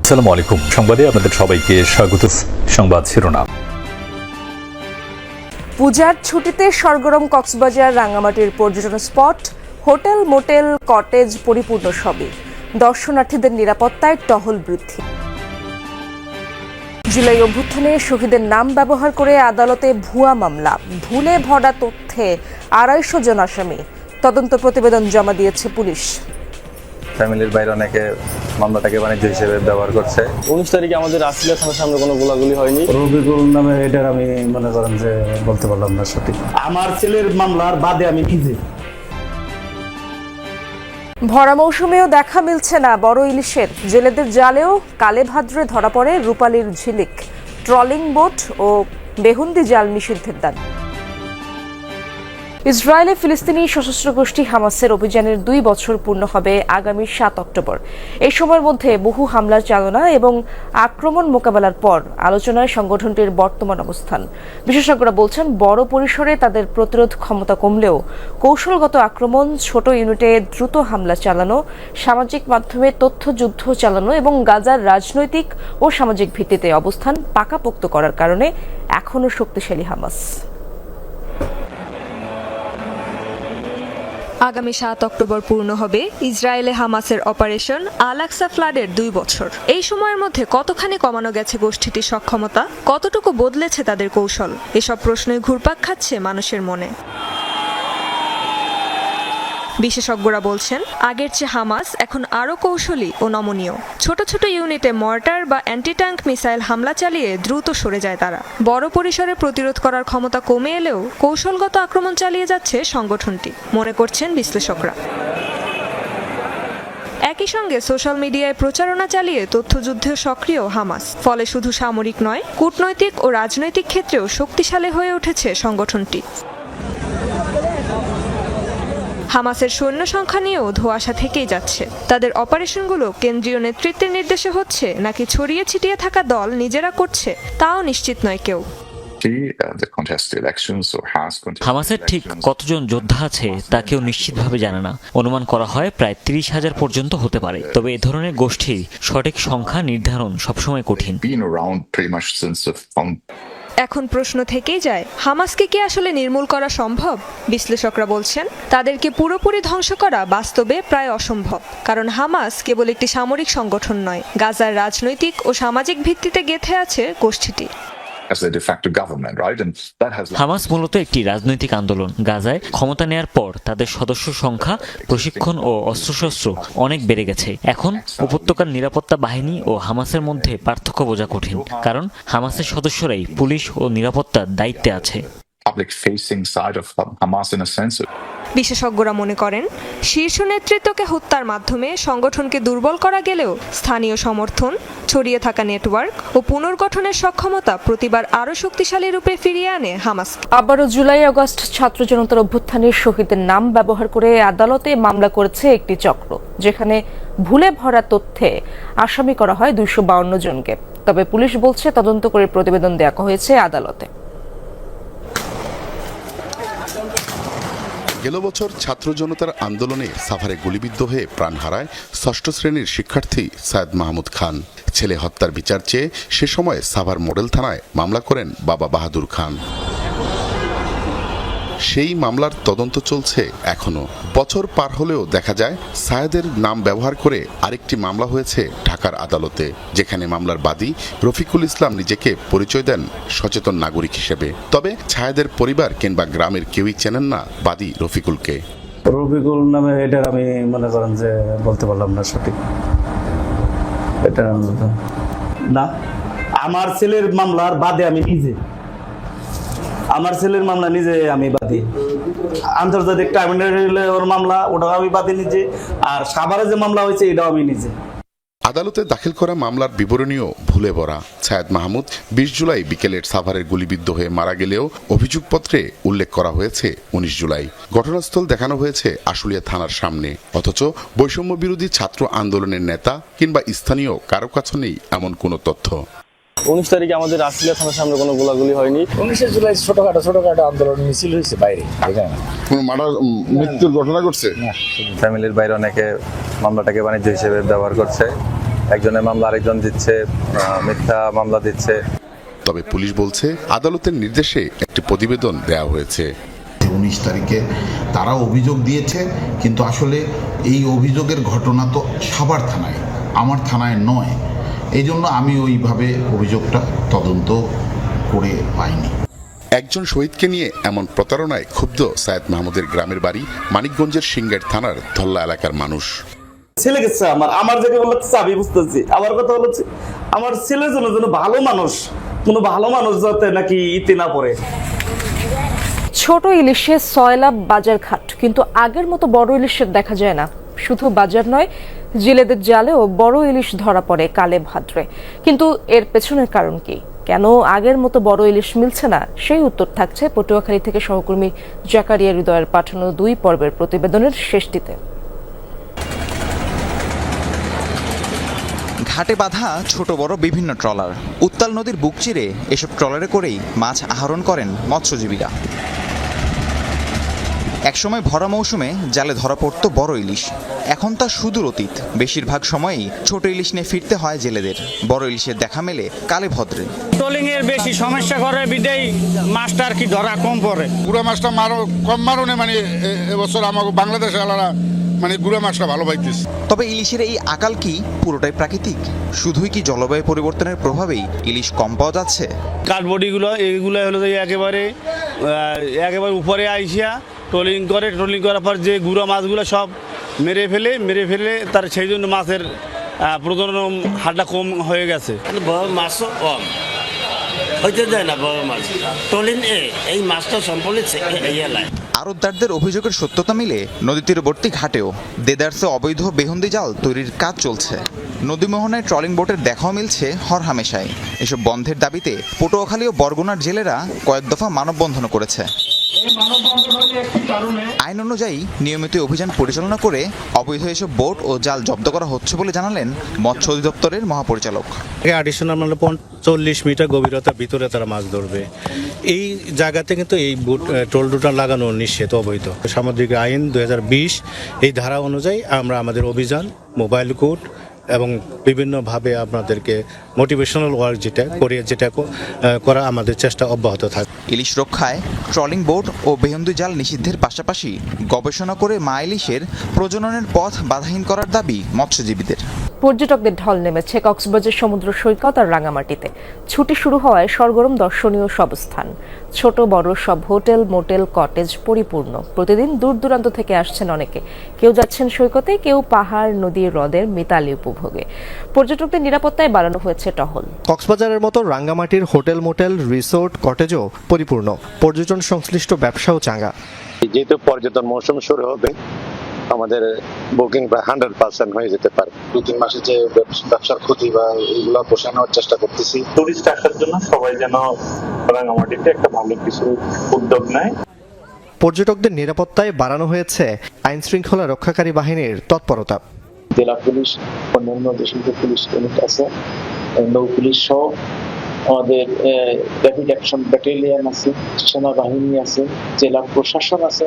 আসসালামু আলাইকুম। সংবাদে আপনাদের সবাইকে স্বাগত। সংবাদ শিরোনাম। পূজার ছুটিতে সরগরম কক্সবাজার রাঙ্গামাটির পর্যটন স্পট, হোটেল, মোটেল, কটেজ পরিপূর্ণ সবই। দর্শনার্থীদের নিরাপত্তায় টহল বৃদ্ধি। জুলাই অভ্যুত্থানে শহীদের নাম ব্যবহার করে আদালতে ভুয়া মামলা, ভুলে ভরা তথ্যে 250 জন আসামি। তদন্ত প্রতিবেদন জমা দিয়েছে পুলিশ। ফ্যামিলির বাইরে অনেকে মামলাটাকে বাণিজ্য হিসেবে ব্যবহার করছে। 19 তারিখে আমাদের রাসিলা থানার সামনে কোনো গোলাগুলি হয়নি। রবিকুল নামে এটার আমি মনে করেন যে বলতে পারলাম না সঠিক। আমার ছেলের মামলার বাদে আমি নিজে। ভরা মৌসুমেও দেখা মিলছে না বড় ইলিশের। জেলেদের জালেও কালে ভাদ্রে ধরা পড়ে রূপালীর ঝিলিক। ট্রলিং বোট ও বেহুন্দি জাল নিষিদ্ধের দাবি। ইসরায়েলে ফিলিস্তিনি সশস্ত্র গোষ্ঠী হামাসের অভিযানের 2 বছর পূর্ণ হবে আগামী 7 অক্টোবর। এই সময়ের মধ্যে বহু হামলার চালনা এবং আক্রমণ মোকাবেলার পর আলোচনায় সংগঠনটির বর্তমান অবস্থান। বিশেষজ্ঞরা বলছেন, বড় পরিসরে তাদের প্রতিরোধ ক্ষমতা কমলেও কৌশলগত আক্রমণ, ছোট ইউনিটে দ্রুত হামলা চালানো, সামাজিক মাধ্যমে তথ্যযুদ্ধ চালানো এবং গাজার রাজনৈতিক ও সামাজিক ভিত্তিতে অবস্থান পাকাপোক্ত করার কারণে এখনও শক্তিশালী হামাস। আগামী 7 অক্টোবর পূর্ণ হবে ইসরায়েলে হামাসের অপারেশন আল আকসা ফ্লাডের 2 বছর। এই সময়ের মধ্যে কতখানি কমানো গেছে গোষ্ঠীটির সক্ষমতা, কতটুকু বদলেছে তাদের কৌশল, এসব প্রশ্নই ঘুরপাক খাচ্ছে মানুষের মনে। বিশেষজ্ঞরা বলছেন, আগের চেয়ে হামাস এখন আরও কৌশলী ও নমনীয়। ছোট ছোট ইউনিটে মর্টার বা অ্যান্টি ট্যাঙ্ক মিসাইল হামলা চালিয়ে দ্রুত সরে যায় তারা। বড় পরিসরে প্রতিরোধ করার ক্ষমতা কমে এলেও কৌশলগত আক্রমণ চালিয়ে যাচ্ছে সংগঠনটি, মনে করছেন বিশ্লেষকরা। একই সঙ্গে সোশ্যাল মিডিয়ায় প্রচারণা চালিয়ে তথ্যযুদ্ধে সক্রিয় হামাস। ফলে শুধু সামরিক নয়, কূটনৈতিক ও রাজনৈতিক ক্ষেত্রেও শক্তিশালী হয়ে উঠেছে সংগঠনটি। হামাসের সৈন্য সংখ্যা নিয়েও ধোঁয়াশা থেকেই যাচ্ছে। তাদের অপারেশনগুলো কেন্দ্রীয় নেতৃত্বের নির্দেশে হচ্ছে নাকি ছড়িয়ে ছিটিয়ে থাকা দল নিজেরা করছে, তাও নিশ্চিত নয় কেউ। হামাসের ঠিক কতজন যোদ্ধা আছে তা কেউ নিশ্চিতভাবে জানে না। অনুমান করা হয় প্রায় 30,000 পর্যন্ত হতে পারে। তবে এ ধরনের গোষ্ঠীর সঠিক সংখ্যা নির্ধারণ সবসময় কঠিন। এখন প্রশ্ন থেকেই যায়, হামাসকে কি আসলে নির্মূল করা সম্ভব? বিশ্লেষকরা বলছেন, তাদেরকে পুরোপুরি ধ্বংস করা বাস্তবে প্রায় অসম্ভব। কারণ হামাস কেবল একটি সামরিক সংগঠন নয়, গাজার রাজনৈতিক ও সামাজিক ভিত্তিতে গেঁথে আছে গোষ্ঠীটি। হামাস মূলত একটি রাজনৈতিক আন্দোলন। গাজায় ক্ষমতা নেয়ার পর তাদের সদস্য সংখ্যা, প্রশিক্ষণ ও অস্ত্রশস্ত্র অনেক বেড়ে গেছে। এখন উপত্যকার নিরাপত্তা বাহিনী ও হামাসের মধ্যে পার্থক্য বোঝা কঠিন, কারণ হামাসের সদস্যরাই পুলিশ ও নিরাপত্তার দায়িত্বে আছে। বিশেষজ্ঞরা মনে করেন, শীর্ষ নেতৃত্বকে হত্যার মাধ্যমে সংগঠনকে দুর্বল করা গেলেও স্থানীয় সমর্থন, ছড়িয়ে থাকা নেটওয়ার্ক ও পুনর্গঠনের সক্ষমতা প্রতিবার আরও শক্তিশালী রূপে ফিরিয়ে আনে হামাস। আবারও জুলাই আগস্ট ছাত্র জনতার অভ্যুত্থানের শহীদের নাম ব্যবহার করে আদালতে মামলা করেছে একটি চক্র, যেখানে ভুলে ভরা তথ্যে আসামি করা হয় 252 জনকে। তবে পুলিশ বলছে, তদন্ত করে প্রতিবেদন দেওয়া হয়েছে আদালতে। গেল বছর ছাত্র জনতার আন্দোলনে সাভারে গুলিবিদ্ধ হয়ে প্রাণ হারায় 6ষ্ঠ শ্রেণীর শিক্ষার্থী সায়েদ মাহমুদ খান। ছেলে হত্যার বিচার চেয়ে সে সময় সাভার মডেল থানায় মামলা করেন বাবা বাহাদুর খান। সেই মামলার তদন্ত চলছে এখনো। বছর পার হলেও দেখা যায় সায়েদের নাম ব্যবহার করে আরেকটি মামলা হয়েছে ঢাকার আদালতে, যেখানে মামলার বাদী রফিকুল ইসলাম নিজেকে পরিচয় দেন সচেতন নাগরিক হিসেবে। তবে সায়েদের পরিবার কিংবা গ্রামের কেউই চেনেন না বাদী রফিকুলকে। রবিকুল নামে এটার আমি মনে করেন যে বলতে পারলাম না সঠিক। এটা না, আমার ছেলের মামলার বাদে আমি নিজে। আমার ছেলের মামলা নিজে আমি বাদী। আন্তর্জাতিক ট্রাইব্যুনালের মামলা, ওটাও আমি বাদী নিজে। আর সাভারে যে মামলা হয়েছে, এটাও আমি নিজে। আদালতে দাখিল করা মামলার বিবরণীও ভুলে ভরা। সায়েদ মাহমুদ 20 জুলাই বিকেলের সাভারের গুলিবিদ্ধ হয়ে মারা গেলেও অভিযোগপত্রে উল্লেখ করা হয়েছে 19 জুলাই। ঘটনাস্থল দেখানো হয়েছে আশুলিয়া থানার সামনে। অথচ বৈষম্য বিরোধী ছাত্র আন্দোলনের নেতা কিংবা স্থানীয় কারো কাছে নেই এমন কোনো তথ্য। 19 তারিখে আমাদের রাসিলা থানার সামনে কোনো গোলাগুলি হয়নি। 19 জুলাই ছোটখাটো আন্দোলন মিছিল হয়েছে বাইরে। কোনো মৃত্যুর ঘটনা ঘটছে? ফ্যামিলির বাইরে অনেকে মামলাটাকে বাণিজ্য হিসেবে ব্যবহার করছে। একজনের মামলা আরেকজন দিচ্ছে, মিথ্যা মামলা দিচ্ছে। তবে পুলিশ বলছে আদালতের নির্দেশে একটি প্রতিবেদন দেওয়া হয়েছে। 19 তারিখে তারা অভিযোগ দিয়েছে, কিন্তু আসলে এই অভিযোগের ঘটনা তো সাভার থানায়, আমার থানায় নয়। এই জন্য আমি ওইভাবে অভিযোগটা তদন্ত করে পাইনি। একজন শহীদকে নিয়ে এমন প্রতারণায় ক্ষুব্ধ সায়েদ মাহমুদের গ্রামের বাড়ি মানিকগঞ্জের সিংগাইর থানার ধল্লা এলাকার মানুষ। ছেলে গেছে আমার জায়গায় বলছে আমি বুঝতেছি। আমার কথা হচ্ছে আমার ছেলের জন্য যেন ভালো মানুষ, কোনো ভালো মানুষ যাতে নাকি ইতি না পড়ে। ছোট ইলিশে সয়লাব বাজারঘাট, কিন্তু আগের মতো বড় ইলিশের দেখা যায় না। শুধু বাজার নয়, জেলেদের জালেও বড় ইলিশ ধরা পড়ে কালে ভাদ্রে। কিন্তু এর পেছনের কারণ কি? কেন আগের মতো বড় ইলিশ মিলছে না? সেই উত্তর থাকছে পটুয়াখালী থেকে সহকর্মী জাকারিয়া হৃদয়ের পাঠানো 2 পর্বের প্রতিবেদনের শেষটিতে। ঘাটে বাঁধা ছোট বড় বিভিন্ন ট্রলার, উত্তাল নদীর বুক চিরে এসব ট্রলারে করেই মাছ আহরণ করেন মৎস্যজীবীরা। একসময় ভরা মৌসুমে জালে ধরা পড়তো বড় ইলিশ, এখন তা সুদূর অতীত। বেশিরভাগ সময়ই ছোট ইলিশ নিয়ে ফিরতে হয় জেলেদের। বড় ইলিশের দেখা মেলে কালে ভদ্রে। ট্রলিং এর বেশি সমস্যা করে বিদায় মাছটা আর কি ধরা কম পড়ে। গুড়া মাছটা কম মারনে, মানে এবছর আমাকে বাংলাদেশে আলাদা মানে গুড়া মাছটা ভালো পাইতেছে। তবে ইলিশের এই আকাল কি পুরোটাই প্রাকৃতিক? শুধুই কি জলবায়ু পরিবর্তনের প্রভাবেই ইলিশ কম পাওয়া যাচ্ছে? কাঠবডিগুলো এইগুলো হলো যে একেবারে উপরে আইসিয়া ট্রলিং করার পর যে গুঁড়া মাছগুলো সব মেরে ফেলে তার সেই জন্য মাছের প্রজনন হারটা কম হয়ে গেছে। বড় মাছও কম হইতে দেয় না। বড় মাছ ট্রলিং এই মাছটা সম্পূর্ণ আড়তদারদের অভিযোগের সত্যতা মিলে নদী তীরবর্তী ঘাটেও দেদারসে অবৈধ বেহুন্দি জাল তৈরির কাজ চলছে। নদীমোহনায় ট্রলিং বোটের দেখাও মিলছে হরহামেশায়। এসব বন্ধের দাবিতে পটুয়াখালী ও বরগুনার জেলেরা কয়েক দফা মানববন্ধনও করেছে। আইন অনুযায়ী নিয়মিত অভিযান পরিচালনা করে অবৈধ এসব বোট ও জাল জব্দ করা হচ্ছে বলে জানালেন মৎস্য অধিদপ্তরের মহাপরিচালক। অ্যাডিশনাল মানে 40 মিটার গভীরতার ভিতরে তারা মাছ ধরবে। এই জায়গাতে কিন্তু এই টোল রুটা লাগানো নিষেধ, অবৈধ। সামুদ্রিক আইন 2020 এই ধারা অনুযায়ী আমরা আমাদের অভিযান, মোবাইল কোড এবং বিভিন্নভাবে আপনাদেরকে মোটিভেশনাল ওয়ার্ক যেটা করা আমাদের চেষ্টা অব্যাহত থাকে। ইলিশ রক্ষায় ট্রলিং বোট ও বেহুন্দি জাল নিষিদ্ধের পাশাপাশি গবেষণা করে মা ইলিশের প্রজননের পথ বাধাহীন করার দাবি মৎস্যজীবীদের। পর্যটকদের ঢল নেমেছে কক্সবাজার সমুদ্র সৈকত আর রাঙামাটিতে। ছুটি শুরু হওয়ায় সরগরম দর্শনীয় সব স্থান। ছোট বড় সব হোটেল, মোটেল, কটেজ পরিপূর্ণ। প্রতিদিন দূর দূরান্ত থেকে আসছেন অনেকে। কেউ যাচ্ছেন সৈকতে, কেউ পাহাড়, নদী, হ্রদের মিতালি উপভোগে। পর্যটকদের নিরাপত্তায় বাড়ানো হয়েছে টহল। কক্সবাজারের মতো রাঙ্গামাটির হোটেল, মোটেল, রিসোর্ট, কটেজও পরিপূর্ণ। পর্যটন সংশ্লিষ্ট ব্যবসাও চাঙ্গা। যেহেতু পর্যটন মৌসুম শুরু হবে, আমাদের বুকিং প্রায় 100% হয়ে যেতে পারে। 2-3 মাসে যে ব্যবসার ক্ষতি বা এইগুলো পোষানোর চেষ্টা করতেছি। টুরিস্ট আসার জন্য সবাই যেন রাঙামাটিতে একটা ভালো কিছু উদ্যোগ নেয়। পর্যটকদের নিরাপত্তায় বাড়ানো হয়েছে আইন শৃঙ্খলা রক্ষাকারী বাহিনীর তৎপরতা। জেলা পুলিশ, অন্যান্য দেশের পুলিশ ইউনিট আছে, নৌ পুলিশ সহ আমাদের র্যাপিড অ্যাকশন ব্যাটালিয়ন আছে, সেনাবাহিনী আছে, জেলা প্রশাসন আছে।